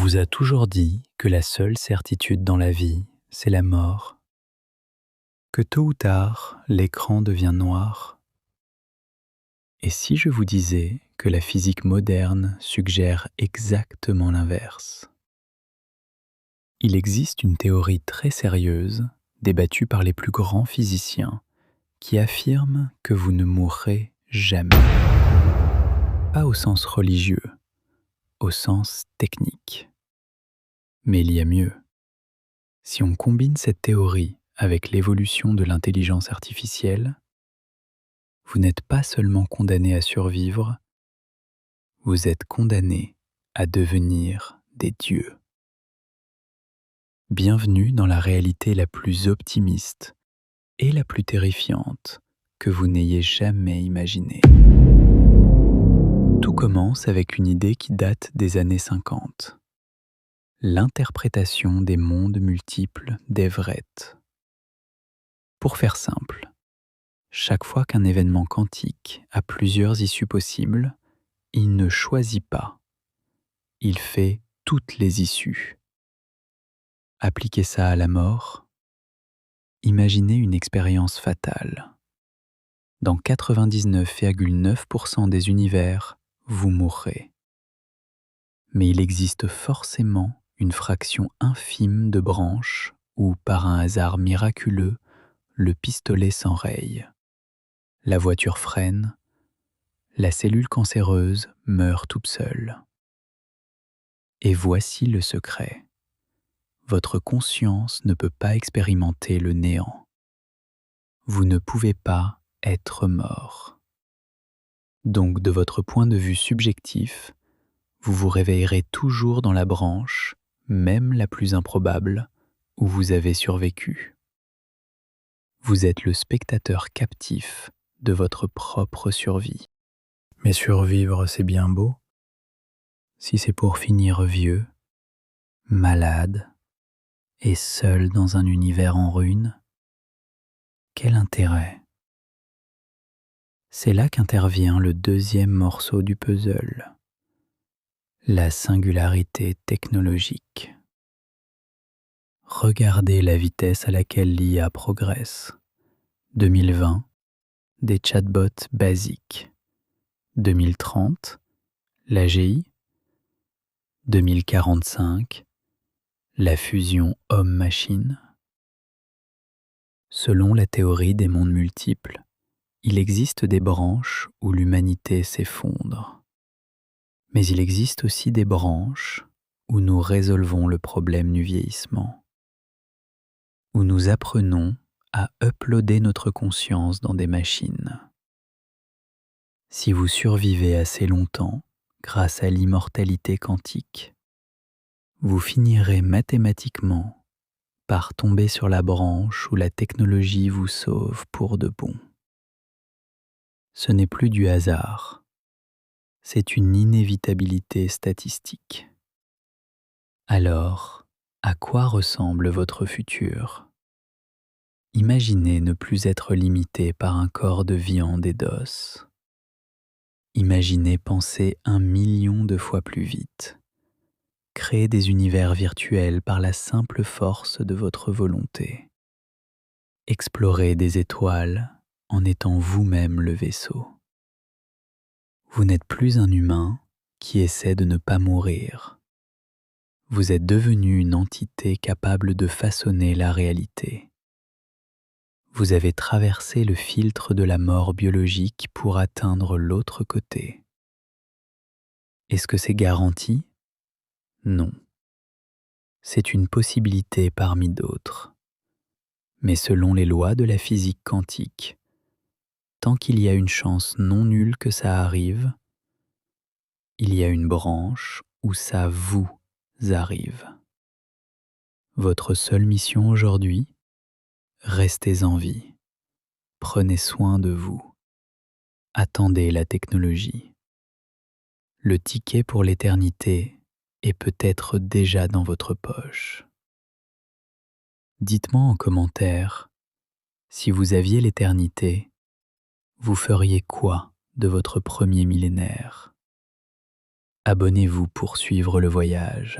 vous a toujours dit que la seule certitude dans la vie, c'est la mort, que tôt ou tard, l'écran devient noir. Et si je vous disais que la physique moderne suggère exactement l'inverse? Il existe une théorie très sérieuse, débattue par les plus grands physiciens, qui affirme que vous ne mourrez jamais. Pas au sens religieux, au sens technique. Mais il y a mieux. Si on combine cette théorie avec l'évolution de l'intelligence artificielle, vous n'êtes pas seulement condamné à survivre, vous êtes condamné à devenir des dieux. Bienvenue dans la réalité la plus optimiste et la plus terrifiante que vous n'ayez jamais imaginée. Tout commence avec une idée qui date des années 50. L'interprétation des mondes multiples d'Everett. Pour faire simple, chaque fois qu'un événement quantique a plusieurs issues possibles, il ne choisit pas, il fait toutes les issues. Appliquez ça à la mort. Imaginez une expérience fatale. Dans 99,9% des univers, vous mourrez. Mais il existe forcément une fraction infime de branches où, par un hasard miraculeux, le pistolet s'enraye. La voiture freine, la cellule cancéreuse meurt toute seule. Et voici le secret. Votre conscience ne peut pas expérimenter le néant. Vous ne pouvez pas être mort. Donc, de votre point de vue subjectif, vous vous réveillerez toujours dans la branche, même la plus improbable, où vous avez survécu. Vous êtes le spectateur captif de votre propre survie. Mais survivre, c'est bien beau. Si c'est pour finir vieux, malade et seul dans un univers en ruine, quel intérêt? C'est là qu'intervient le deuxième morceau du puzzle, la singularité technologique. Regardez la vitesse à laquelle l'IA progresse. 2020, des chatbots basiques. 2030, l'AGI. 2045, la fusion homme-machine. Selon la théorie des mondes multiples, il existe des branches où l'humanité s'effondre. Mais il existe aussi des branches où nous résolvons le problème du vieillissement, où nous apprenons à uploader notre conscience dans des machines. Si vous survivez assez longtemps grâce à l'immortalité quantique, vous finirez mathématiquement par tomber sur la branche où la technologie vous sauve pour de bon. Ce n'est plus du hasard, c'est une inévitabilité statistique. Alors, à quoi ressemble votre futur? Imaginez ne plus être limité par un corps de viande et d'os. Imaginez penser 1 million de fois plus vite. Créer des univers virtuels par la simple force de votre volonté. Explorer des étoiles en étant vous-même le vaisseau. Vous n'êtes plus un humain qui essaie de ne pas mourir. Vous êtes devenu une entité capable de façonner la réalité. Vous avez traversé le filtre de la mort biologique pour atteindre l'autre côté. Est-ce que c'est garanti? Non. C'est une possibilité parmi d'autres. Mais selon les lois de la physique quantique, tant qu'il y a une chance non nulle que ça arrive, il y a une branche où ça vous arrive. Votre seule mission aujourd'hui, restez en vie. Prenez soin de vous. Attendez la technologie. Le ticket pour l'éternité est peut-être déjà dans votre poche. Dites-moi en commentaire, si vous aviez l'éternité, vous feriez quoi de votre premier millénaire? Abonnez-vous pour suivre le voyage.